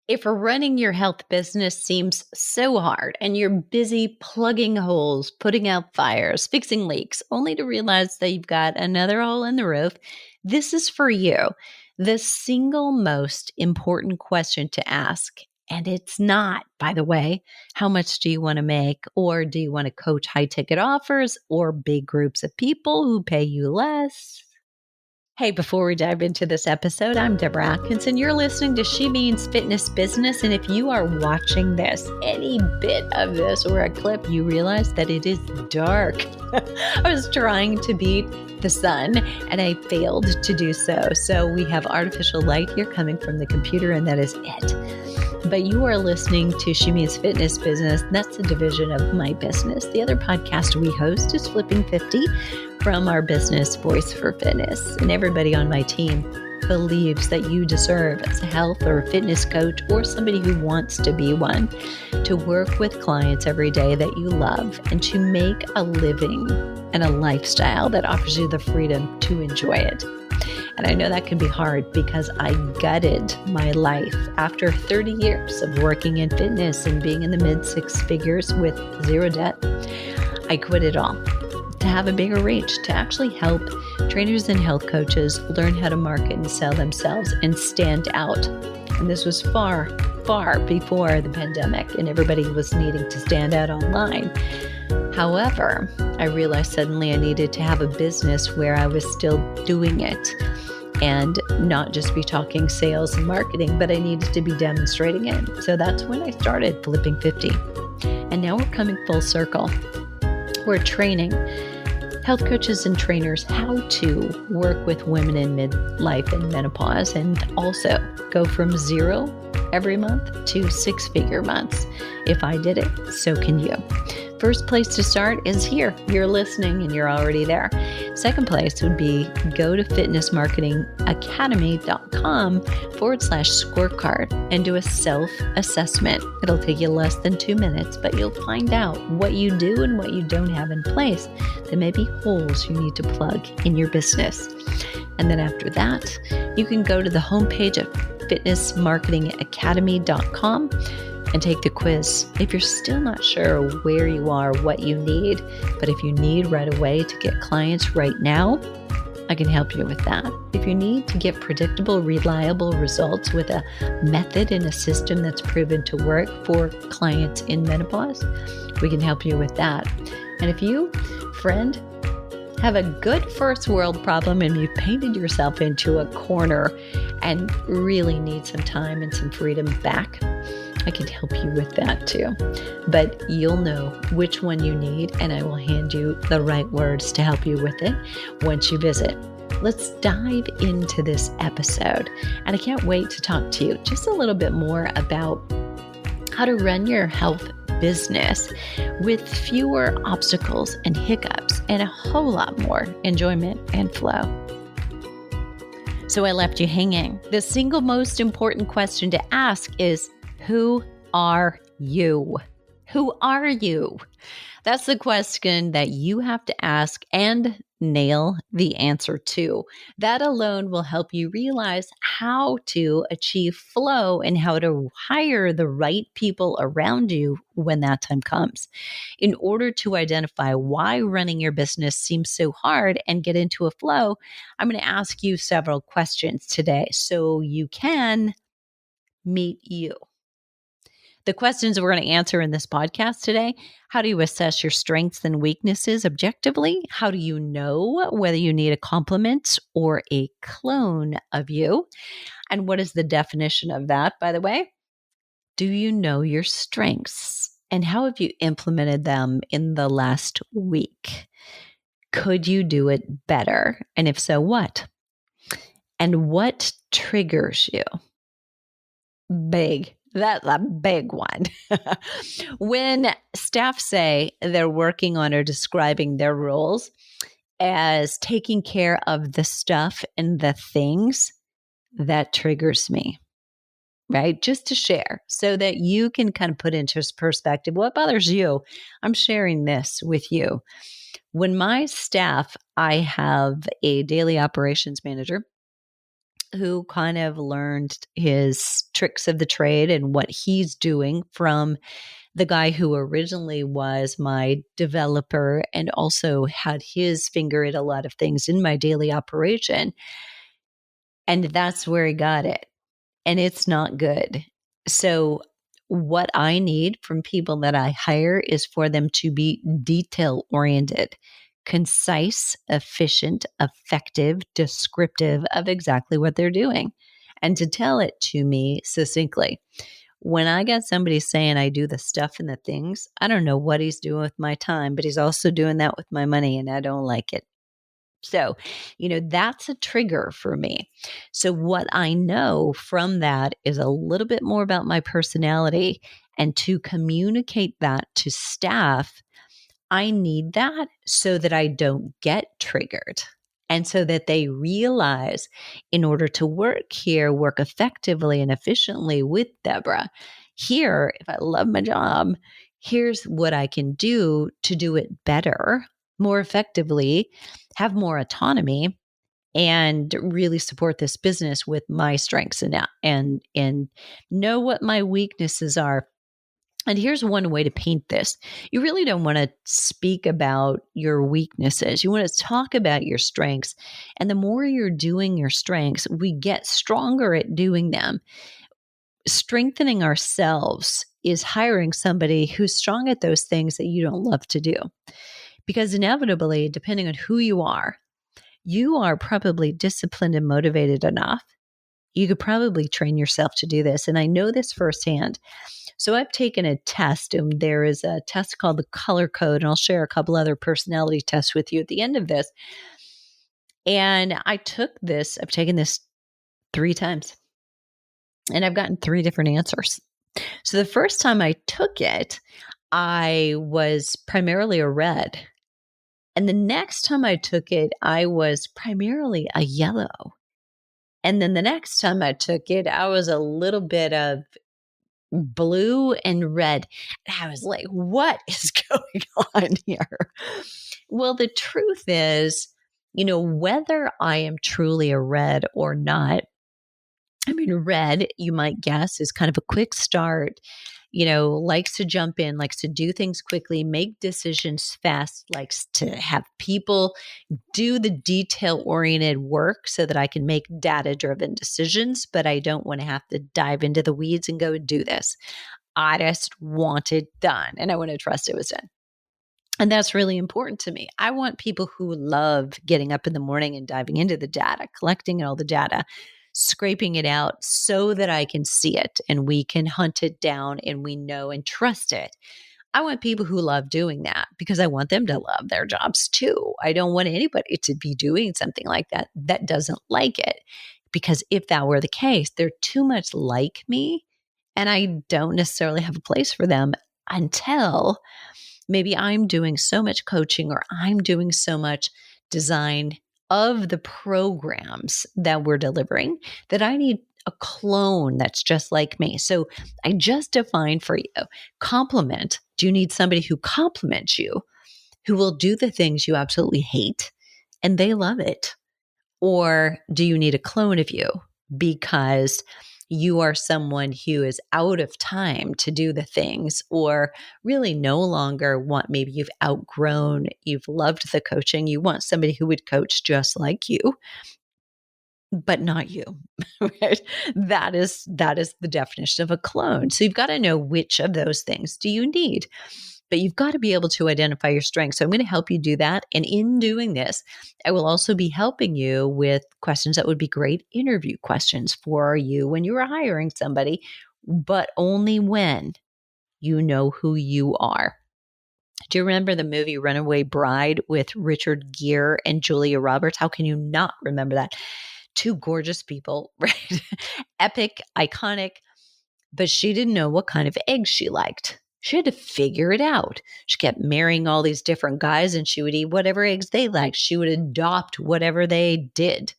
If running your health business seems so hard and you're busy plugging holes, putting out fires, fixing leaks, only to realize that you've got another hole in the roof, this is for you. The single most important question to ask. And it's not, by the way, how much do you want to make? Or do you want to coach high ticket offers or big groups of people who pay you less? Hey, before we dive into this episode, I'm Deborah Atkinson. You're listening to She Means Fitness Business. And if you are watching this, any bit of this or a clip, you realize that it is dark. I was trying to beat the sun and I failed to do so. So we have artificial light here coming from the computer, and that is it. But you are listening to She Means Fitness Business. That's a division of my business. The other podcast we host is Flipping 50 from our business Voice for Fitness. And everybody on my team believes that you deserve, as a health or fitness coach or somebody who wants to be one, to work with clients every day that you love and to make a living and a lifestyle that offers you the freedom to enjoy it. And I know that can be hard because I gutted my life after 30 years of working in fitness and being in the mid six figures with zero debt. I quit it all to have a bigger reach, to actually help trainers and health coaches learn how to market and sell themselves and stand out. And this was far, far before the pandemic and everybody was needing to stand out online. However, I realized suddenly I needed to have a business where I was still doing it and not just be talking sales and marketing, but I needed to be demonstrating it. So that's when I started Flipping 50. And now we're coming full circle. We're training health coaches and trainers how to work with women in midlife and menopause, and also go from zero every month to six-figure months. If I did it, so can you. First place to start is here. You're listening and you're already there. Second place would be go to fitnessmarketingacademy.com/scorecard and do a self-assessment. It'll take you less than 2 minutes, but you'll find out what you do and what you don't have in place. There may be holes you need to plug in your business. And then after that, you can go to the homepage of fitnessmarketingacademy.com and take the quiz. If you're still not sure where you are, what you need, but if you need right away to get clients right now, I can help you with that. If you need to get predictable, reliable results with a method and a system that's proven to work for clients in menopause, we can help you with that. And if you, friend, have a good first world problem and you've painted yourself into a corner and really need some time and some freedom back, I can help you with that too. But you'll know which one you need, and I will hand you the right words to help you with it once you visit. Let's dive into this episode. And I can't wait to talk to you just a little bit more about how to run your health business with fewer obstacles and hiccups and a whole lot more enjoyment and flow. So I left you hanging. The single most important question to ask is, who are you? Who are you? That's the question that you have to ask and nail the answer to. That alone will help you realize how to achieve flow and how to hire the right people around you when that time comes. In order to identify why running your business seems so hard and get into a flow, I'm going to ask you several questions today so you can meet you. The questions we're going to answer in this podcast today: how do you assess your strengths and weaknesses objectively? How do you know whether you need a complement or a clone of you? And what is the definition of that, by the way? Do you know your strengths? And how have you implemented them in the last week? Could you do it better? And if so, what? And what triggers you? Big. That's a big one. When staff say they're working on or describing their roles as taking care of the stuff and the things, that triggers me, right? Just to share so that you can kind of put into perspective what bothers you. I'm sharing this with you. When my staff, I have a daily operations manager who kind of learned his tricks of the trade and what he's doing from the guy who originally was my developer and also had his finger in a lot of things in my daily operation. And that's where he got it. And it's not good. So, what I need from people that I hire is for them to be detail oriented, concise, efficient, effective, descriptive of exactly what they're doing, and to tell it to me succinctly. When I got somebody saying I do the stuff and the things, I don't know what he's doing with my time, but he's also doing that with my money, and I don't like it. So, that's a trigger for me. So, what I know from that is a little bit more about my personality. And to communicate that to staff, I need that so that I don't get triggered. And so that they realize in order to work here, work effectively and efficiently with Deborah, here, if I love my job, here's what I can do to do it better, more effectively, have more autonomy, and really support this business with my strengths and know what my weaknesses are. And here's one way to paint this. You really don't want to speak about your weaknesses. You want to talk about your strengths. And the more you're doing your strengths, we get stronger at doing them. Strengthening ourselves is hiring somebody who's strong at those things that you don't love to do. Because inevitably, depending on who you are probably disciplined and motivated enough. You could probably train yourself to do this. And I know this firsthand. So I've taken a test, and there is a test called the Color Code, and I'll share a couple other personality tests with you at the end of this. And I've taken this 3 times, and I've gotten 3 different answers. So the first time I took it, I was primarily a red. And the next time I took it, I was primarily a yellow. And then the next time I took it, I was a little bit of blue and red. And I was like, what is going on here? Well, the truth is, whether I am truly a red or not, red, you might guess, is kind of a quick start, likes to jump in, likes to do things quickly, make decisions fast, likes to have people do the detail oriented work so that I can make data driven decisions, but I don't want to have to dive into the weeds and go do this. I just want it done, and I want to trust it was done. And that's really important to me. I want people who love getting up in the morning and diving into the data, collecting all the data, scraping it out so that I can see it and we can hunt it down and we know and trust it. I want people who love doing that because I want them to love their jobs too. I don't want anybody to be doing something like that doesn't like it, because if that were the case, they're too much like me and I don't necessarily have a place for them until maybe I'm doing so much coaching or I'm doing so much design of the programs that we're delivering that I need a clone that's just like me. So I just defined for you, complement. Do you need somebody who complements you, who will do the things you absolutely hate and they love it? Or do you need a clone of you because you are someone who is out of time to do the things, or really no longer want, maybe you've loved the coaching, you want somebody who would coach just like you, but not you, right? That is the definition of a clone. So you've got to know which of those things do you need. But you've got to be able to identify your strengths. So I'm going to help you do that. And in doing this, I will also be helping you with questions that would be great interview questions for you when you are hiring somebody, but only when you know who you are. Do you remember the movie Runaway Bride with Richard Gere and Julia Roberts? How can you not remember that? 2 gorgeous people, right? Epic, iconic, but she didn't know what kind of eggs she liked. She had to figure it out. She kept marrying all these different guys and she would eat whatever eggs they liked. She would adopt whatever they did.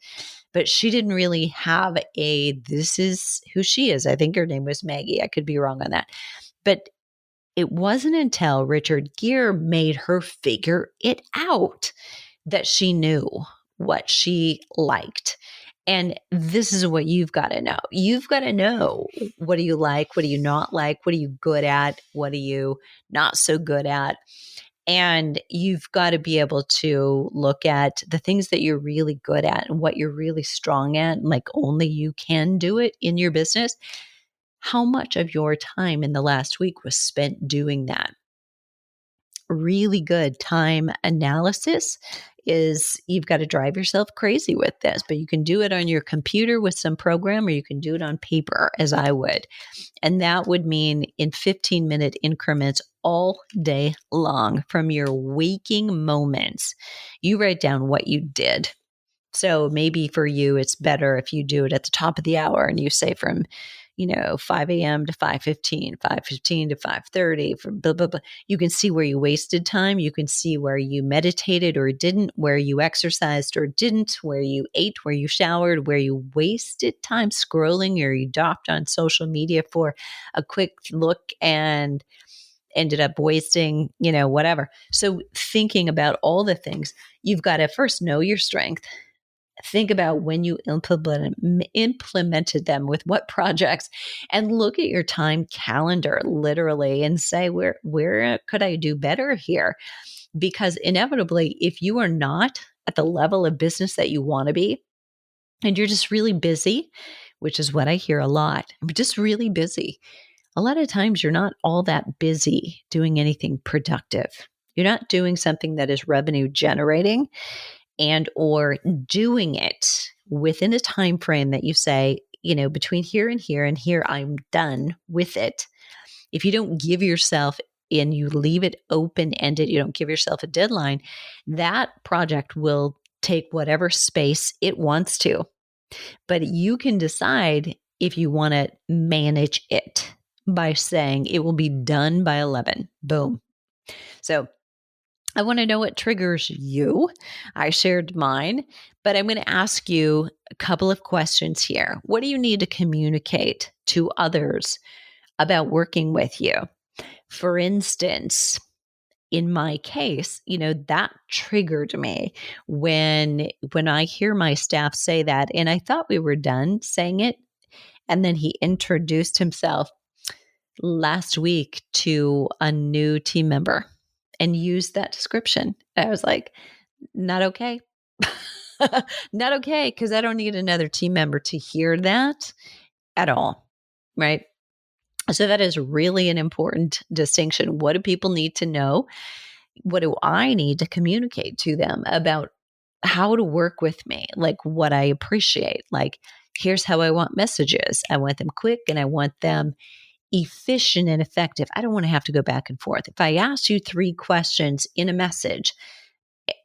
But she didn't really have this is who she is. I think her name was Maggie. I could be wrong on that. But it wasn't until Richard Gere made her figure it out that she knew what she liked. And this is what you've got to know. You've got to know, what do you like? What do you not like? What are you good at? What are you not so good at? And you've got to be able to look at the things that you're really good at and what you're really strong at, like only you can do it in your business. How much of your time in the last week was spent doing that? Really good time analysis is, you've got to drive yourself crazy with this, but you can do it on your computer with some program, or you can do it on paper, as I would. And that would mean in 15-minute increments all day long, from your waking moments. You write down what you did. So maybe for you, it's better if you do it at the top of the hour and you say from 5 a.m. to 5:15, 5:15 to 5:30, for blah, blah, blah. You can see where you wasted time. You can see where you meditated or didn't, where you exercised or didn't, where you ate, where you showered, where you wasted time scrolling, or you docked on social media for a quick look and ended up wasting, whatever. So thinking about all the things, you've got to first know your strength. Think about when you implemented them with what projects, and look at your time calendar literally and say, where could I do better here? Because inevitably, if you are not at the level of business that you want to be, and you're just really busy, which is what I hear a lot, I'm just really busy. A lot of times you're not all that busy doing anything productive. You're not doing something that is revenue generating, and or doing it within a time frame that you say, between here and here, I'm done with it. If you don't give yourself, and you leave it open-ended, you don't give yourself a deadline, that project will take whatever space it wants to. But you can decide if you want to manage it by saying it will be done by 11. Boom. So I want to know what triggers you. I shared mine, but I'm going to ask you a couple of questions here. What do you need to communicate to others about working with you? For instance, in my case, that triggered me when I hear my staff say that, and I thought we were done saying it, and then he introduced himself last week to a new team member and used that description. I was like, not okay. Not okay, because I don't need another team member to hear that at all. Right. So that is really an important distinction. What do people need to know? What do I need to communicate to them about how to work with me? Like what I appreciate. Like, here's how I want messages. I want them quick, and I want them efficient and effective. I don't want to have to go back and forth. If I ask you 3 questions in a message,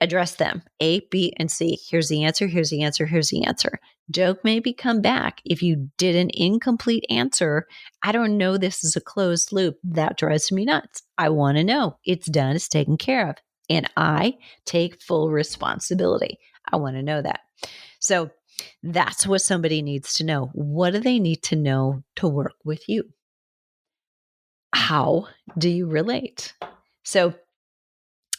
address them A, B, and C. Here's the answer. Here's the answer. Here's the answer. Don't maybe come back if you did an incomplete answer. I don't know. This is a closed loop. That drives me nuts. I want to know it's done. It's taken care of. And I take full responsibility. I want to know that. So that's what somebody needs to know. What do they need to know to work with you? How do you relate? So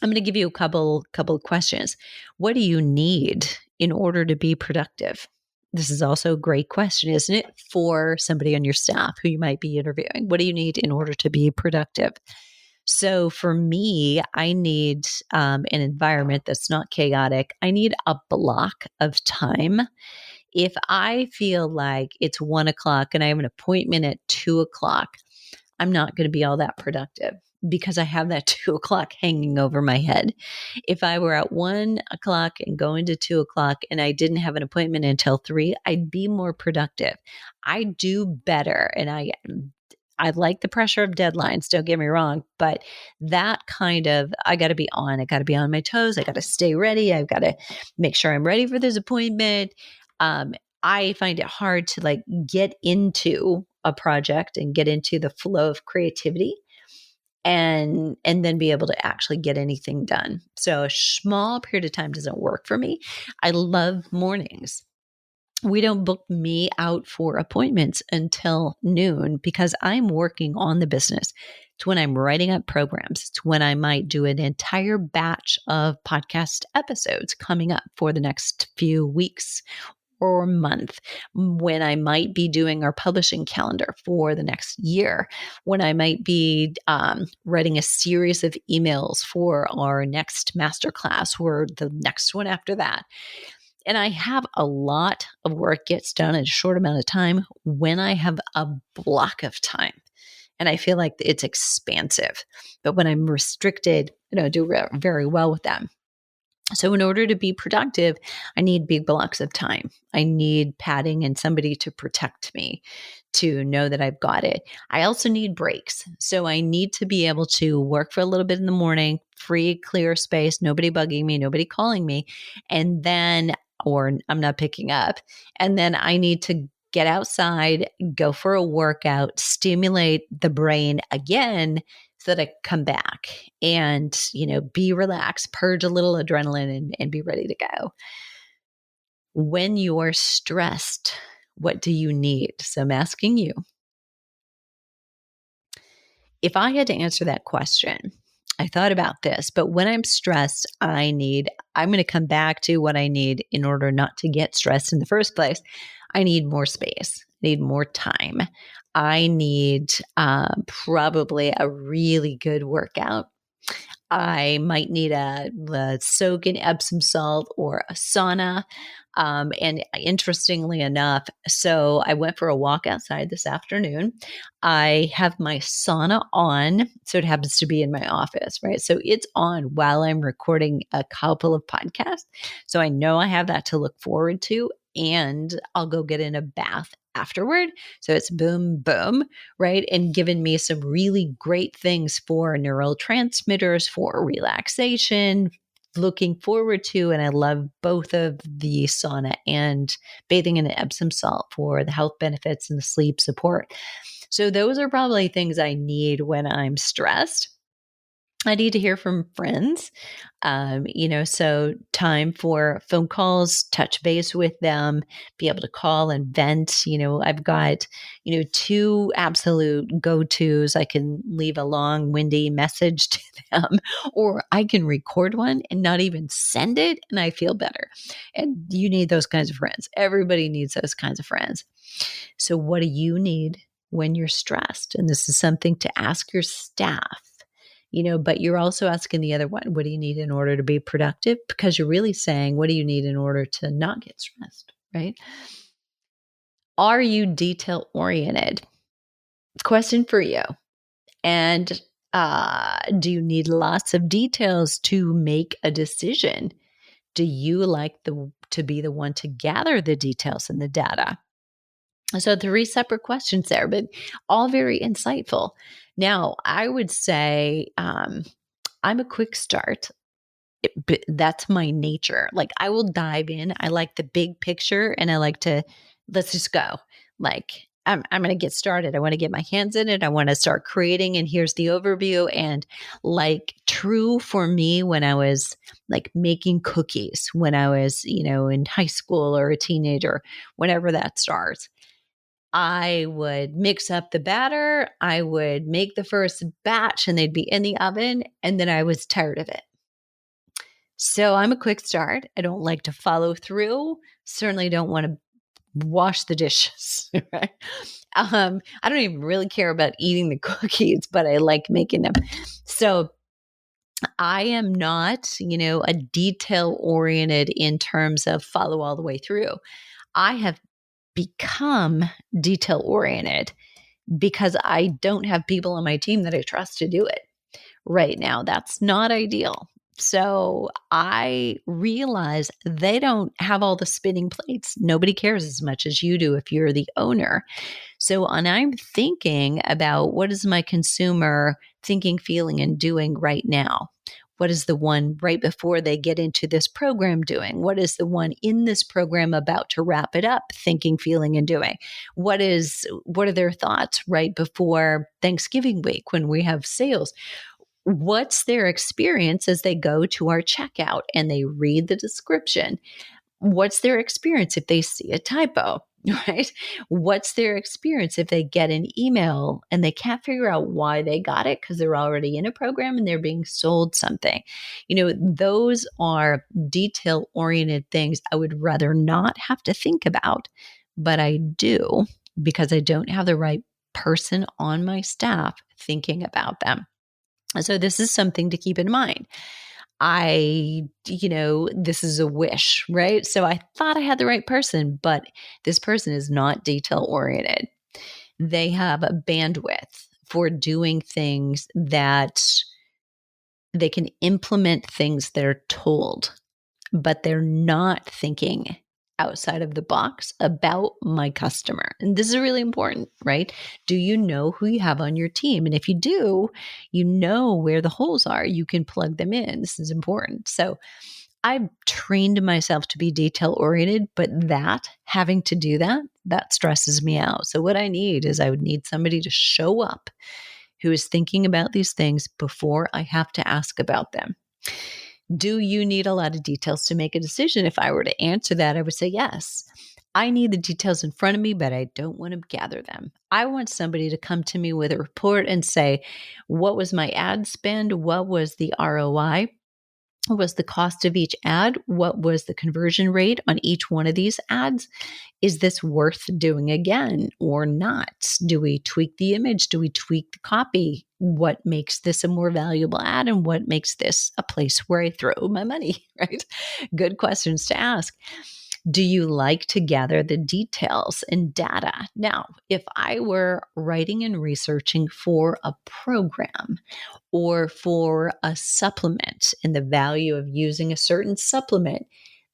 I'm going to give you a couple of questions. What do you need in order to be productive? This is also a great question, isn't it? For somebody on your staff who you might be interviewing. What do you need in order to be productive? So for me, I need an environment that's not chaotic. I need a block of time. If I feel like it's 1:00 and I have an appointment at 2:00, I'm not going to be all that productive because I have that 2:00 hanging over my head. If I were at 1:00 and going to 2:00 and I didn't have an appointment until 3, I'd be more productive. I do better, and I like the pressure of deadlines, don't get me wrong, but that kind of, I got to be on. I got to be on my toes. I got to stay ready. I've got to make sure I'm ready for this appointment. I find it hard to get into a project and get into the flow of creativity and then be able to actually get anything done. So a small period of time doesn't work for me. I love mornings. We don't book me out for appointments until noon because I'm working on the business. It's when I'm writing up programs. It's when I might do an entire batch of podcast episodes coming up for the next few weeks or month, when I might be doing our publishing calendar for the next year, when I might be writing a series of emails for our next masterclass or the next one after that. And I have a lot of work gets done in a short amount of time when I have a block of time. And I feel like it's expansive. But when I'm restricted, I don't do very well with them. So in order to be productive, I need big blocks of time. I need padding and somebody to protect me, to know that I've got it. I also need breaks. So I need to be able to work for a little bit in the morning, free, clear space, nobody bugging me, nobody calling me. And then, or I'm not picking up. And then I need to get outside, go for a workout, stimulate the brain again so that I come back and, be relaxed, purge a little adrenaline and be ready to go. When you're stressed, what do you need? So I'm asking you, if I had to answer that question, I thought about this, but when I'm stressed, I'm going to come back to what I need in order not to get stressed in the first place. I need more space, I need more time. I need probably a really good workout. I might need a soak in Epsom salt or a sauna. And interestingly enough, so I went for a walk outside this afternoon. I have my sauna on. So it happens to be in my office, right? So it's on while I'm recording a couple of podcasts. So I know I have that to look forward to. And I'll go get in a bath afterward. So it's boom, boom, right? And given me some really great things for neurotransmitters, for relaxation, looking forward to. And I love both of the sauna and bathing in Epsom salt for the health benefits and the sleep support. So those are probably things I need when I'm stressed. I need to hear from friends, so time for phone calls, touch base with them, be able to call and vent. I've got, two absolute go-tos. I can leave a long, windy message to them, or I can record one and not even send it, and I feel better. And you need those kinds of friends. Everybody needs those kinds of friends. So what do you need when you're stressed? And this is something to ask your staff. But you're also asking the other one, what do you need in order to be productive? Because you're really saying, what do you need in order to not get stressed, right? Are you detail oriented? Question for you. And do you need lots of details to make a decision? Do you like to be the one to gather the details and the data? So 3 separate questions there, but all very insightful. Now, I would say I'm a quick start. That's my nature. Like I will dive in. I like the big picture and I like to, let's just go. Like I'm going to get started. I want to get my hands in it. I want to start creating. And here's the overview. And like true for me when I was like making cookies, when I was, in high school or a teenager, whenever that starts. I would mix up the batter. I would make the first batch and they'd be in the oven. And then I was tired of it. So I'm a quick start. I don't like to follow through. Certainly don't want to wash the dishes. Right? I don't even really care about eating the cookies, but I like making them. So I am not, a detail oriented in terms of follow all the way through. I have become detail oriented because I don't have people on my team that I trust to do it right now. That's not ideal. So I realize they don't have all the spinning plates. Nobody cares as much as you do if you're the owner. So, and I'm thinking about what is my consumer thinking, feeling, and doing right now? What is the one right before they get into this program doing? What is the one in this program about to wrap it up thinking, feeling, and doing? What are their thoughts right before Thanksgiving week when we have sales? What's their experience as they go to our checkout and they read the description? What's their experience if they see a typo? right? What's their experience if they get an email and they can't figure out why they got it because they're already in a program and they're being sold something? Those are detail oriented things I would rather not have to think about, but I do because I don't have the right person on my staff thinking about them. So this is something to keep in mind. This is a wish, right? So I thought I had the right person, but this person is not detail oriented. They have a bandwidth for doing things that they can implement things they're told, but they're not thinking outside of the box about my customer. And this is really important, right? Do you know who you have on your team? And if you do, you know where the holes are. You can plug them in. This is important. So I've trained myself to be detail oriented, but having to do that stresses me out. So what I would need somebody to show up who is thinking about these things before I have to ask about them. Do you need a lot of details to make a decision? If I were to answer that, I would say yes. I need the details in front of me, but I don't want to gather them. I want somebody to come to me with a report and say, what was my ad spend? What was the ROI? What was the cost of each ad? What was the conversion rate on each one of these ads? Is this worth doing again or not? Do we tweak the image? Do we tweak the copy? What makes this a more valuable ad and what makes this a place where I throw my money, right? Good questions to ask. Do you like to gather the details and data? Now, if I were writing and researching for a program or for a supplement and the value of using a certain supplement,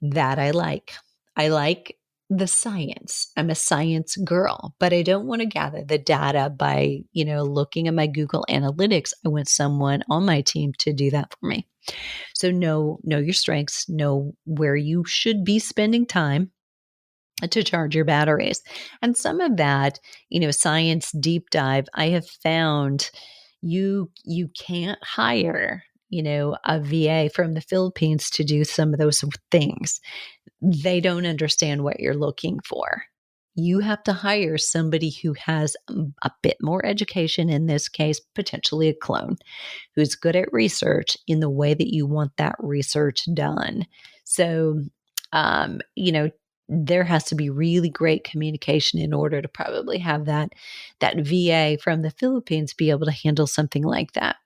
that I like. I like the science. I'm a science girl, but I don't want to gather the data by, looking at my Google Analytics. I want someone on my team to do that for me. So know your strengths, know where you should be spending time to charge your batteries. And some of that, science deep dive, I have found you can't hire, a VA from the Philippines to do some of those things. They don't understand what you're looking for. You have to hire somebody who has a bit more education, in this case, potentially a clone, who's good at research in the way that you want that research done. So, there has to be really great communication in order to probably have that VA from the Philippines be able to handle something like that.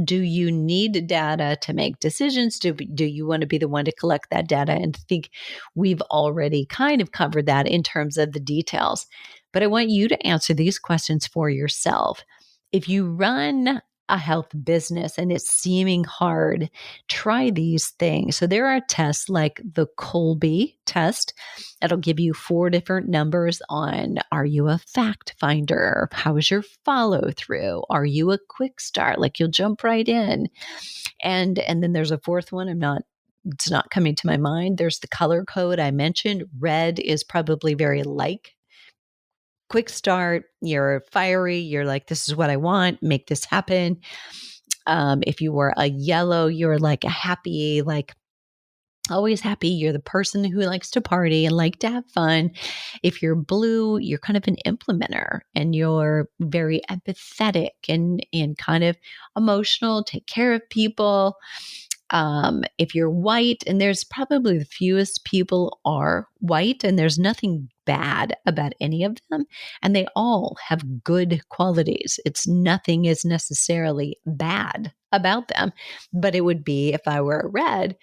Do you need data to make decisions? Do you want to be the one to collect that data? And think we've already kind of covered that in terms of the details. But I want you to answer these questions for yourself. If you run a health business and it's seeming hard, try these things. So there are tests like the Kolbe test. It'll give you 4 different numbers on, are you a fact finder? How is your follow through? Are you a quick start? Like you'll jump right in. And then there's a 4th one. It's not coming to my mind. There's the color code I mentioned. Red is probably very like quick start, you're fiery, you're like, this is what I want, make this happen. If you were a yellow, you're like a happy, like always happy. You're the person who likes to party and like to have fun. If you're blue, you're kind of an implementer and you're very empathetic and kind of emotional, take care of people. If you're white, and there's probably the fewest people are white, and there's nothing bad about any of them, and they all have good qualities. Nothing is necessarily bad about them, but it would be if I were a red,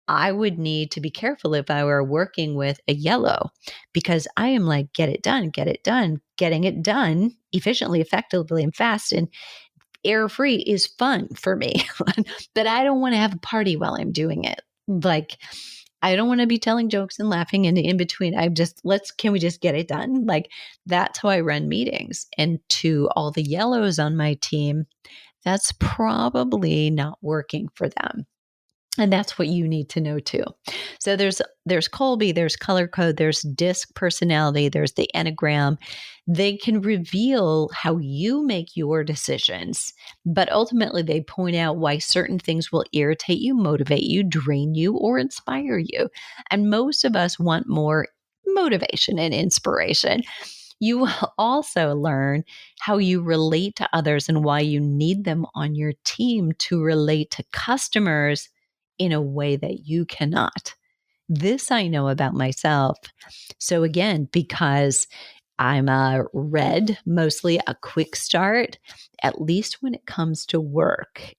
I would need to be careful if I were working with a yellow, because I am like, get it done, getting it done efficiently, effectively, and fast. And air free is fun for me, but I don't want to have a party while I'm doing it. Like, I don't want to be telling jokes and laughing in between. Can we just get it done? Like, that's how I run meetings. And to all the yellows on my team, that's probably not working for them. And that's what you need to know too. So there's Kolbe, there's color code, there's DISC personality, there's the Enneagram. They can reveal how you make your decisions, but ultimately they point out why certain things will irritate you, motivate you, drain you, or inspire you. And most of us want more motivation and inspiration. You will also learn how you relate to others and why you need them on your team to relate to customers in a way that you cannot. This I know about myself. So, again, because I'm a red, mostly a quick start, at least when it comes to work.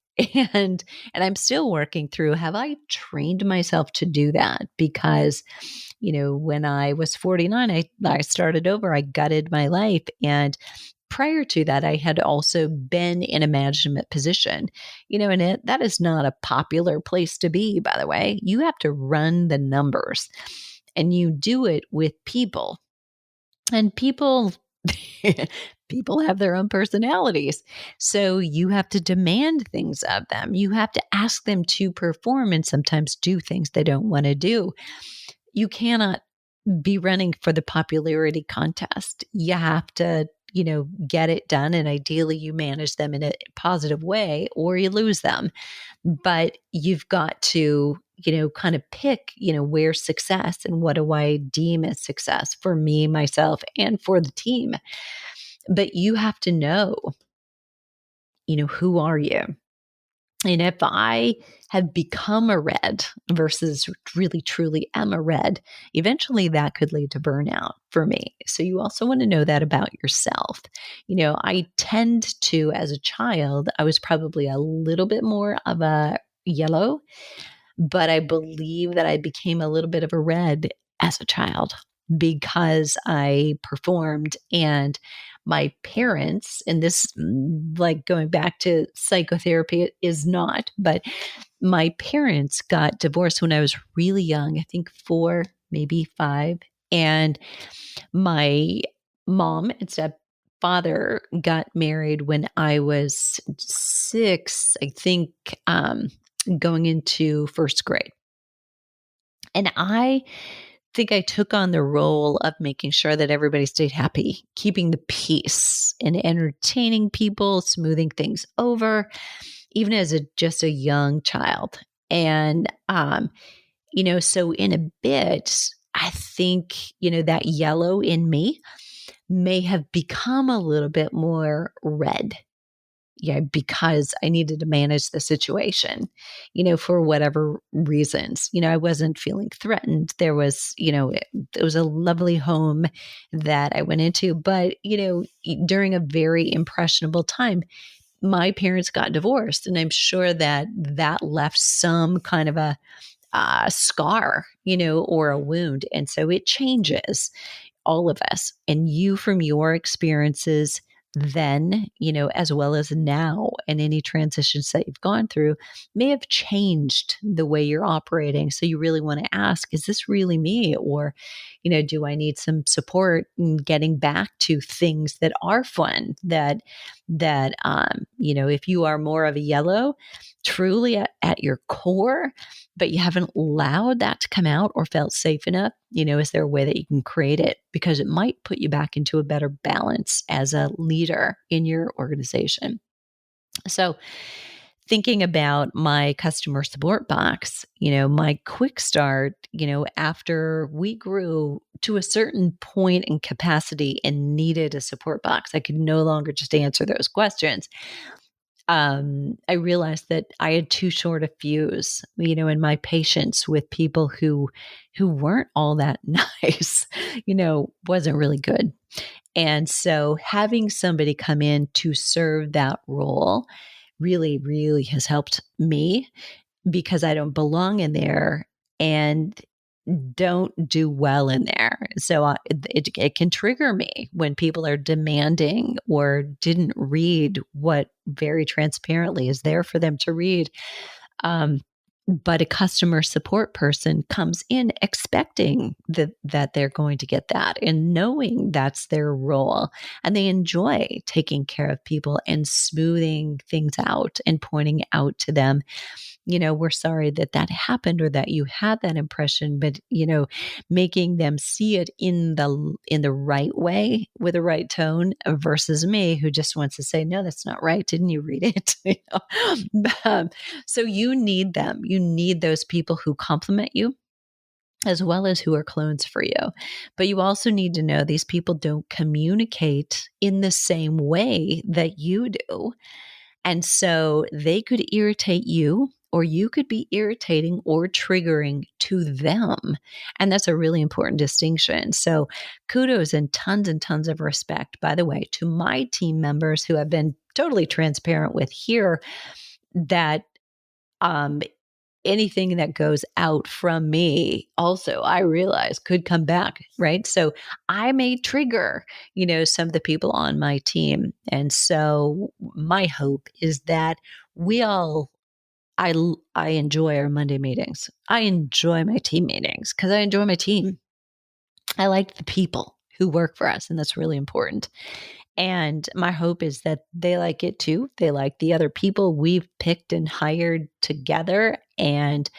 And I'm still working through, have I trained myself to do that? Because, when I was 49, I started over, I gutted my life. And prior to that, I had also been in a management position, and that is not a popular place to be, by the way. You have to run the numbers and you do it with people. And people people have their own personalities. So you have to demand things of them. You have to ask them to perform and sometimes do things they don't want to do. You cannot be running for the popularity contest. You have to, get it done. And ideally, you manage them in a positive way or you lose them. But you've got to, kind of pick, where's success and what do I deem as success for me, myself, and for the team. But you have to know, who are you? And if I have become a red versus really truly am a red, eventually that could lead to burnout for me. So you also want to know that about yourself. I tend to, as a child, I was probably a little bit more of a yellow, but I believe that I became a little bit of a red as a child because I performed and my parents, and this, like going back to psychotherapy, is not, but my parents got divorced when I was really young, I think 4, maybe 5. And my mom and stepfather got married when I was 6, I think, going into first grade. And I think I took on the role of making sure that everybody stayed happy, keeping the peace and entertaining people, smoothing things over, even as just a young child. And, so in a bit, I think, that yellow in me may have become a little bit more red. Yeah, because I needed to manage the situation, for whatever reasons. I wasn't feeling threatened. There was, it was a lovely home that I went into, but, during a very impressionable time, my parents got divorced. And I'm sure that that left some kind of a scar, or a wound. And so it changes all of us. And you, from your experiences then, as well as now, and any transitions that you've gone through may have changed the way you're operating. So you really want to ask, is this really me? Or, do I need some support in getting back to things that are fun if you are more of a yellow, truly at your core, but you haven't allowed that to come out or felt safe enough, is there a way that you can create it? Because it might put you back into a better balance as a leader in your organization. So, thinking about my customer support box, my quick start, after we grew to a certain point in capacity and needed a support box, I could no longer just answer those questions. I realized that I had too short a fuse, in my patience with people who weren't all that nice, wasn't really good. And so having somebody come in to serve that role really, really has helped me because I don't belong in there and don't do well in there. So it can trigger me when people are demanding or didn't read what very transparently is there for them to read. But a customer support person comes in expecting that they're going to get that and knowing that's their role. And they enjoy taking care of people and smoothing things out and pointing out to them, we're sorry that happened or that you had that impression, but, making them see it in the right way with the right tone versus me who just wants to say, no, that's not right. Didn't you read it? So you need them. You need those people who compliment you as well as who are clones for you. But you also need to know these people don't communicate in the same way that you do. And so they could irritate you, or you could be irritating or triggering to them. And that's a really important distinction. So kudos and tons of respect, by the way, to my team members who have been totally transparent with here that um, anything that goes out from me also I realize could come back, right? So I may trigger, some of the people on my team. And so my hope is that we all I enjoy our Monday meetings. I enjoy my team meetings because I enjoy my team. I like the people who work for us, and that's really important. And my hope is that they like it too. They like the other people we've picked and hired together, and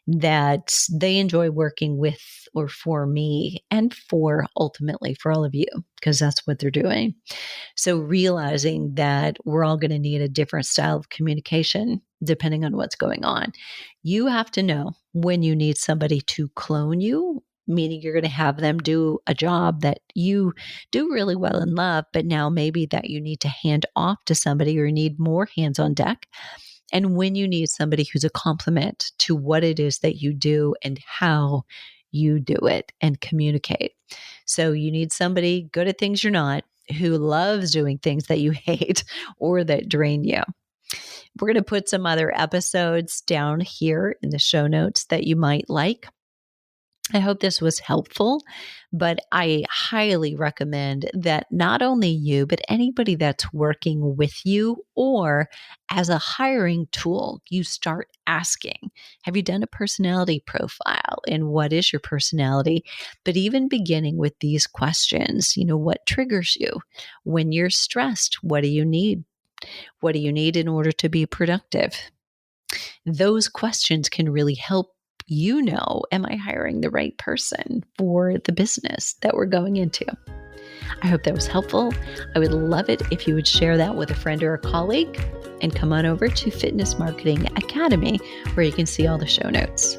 that they enjoy working with or for me and for ultimately for all of you, because that's what they're doing. So realizing that we're all going to need a different style of communication depending on what's going on. You have to know when you need somebody to clone you, meaning you're going to have them do a job that you do really well and love, but now maybe that you need to hand off to somebody or need more hands on deck. And when you need somebody who's a complement to what it is that you do and how you do it and communicate. So you need somebody good at things you're not, who loves doing things that you hate or that drain you. We're going to put some other episodes down here in the show notes that you might like. I hope this was helpful, but I highly recommend that not only you, but anybody that's working with you or as a hiring tool, you start asking, have you done a personality profile? And what is your personality? But even beginning with these questions, what triggers you? When you're stressed, what do you need? What do you need in order to be productive? Those questions can really help am I hiring the right person for the business that we're going into? I hope that was helpful. I would love it if you would share that with a friend or a colleague, and come on over to Fitness Marketing Academy where you can see all the show notes.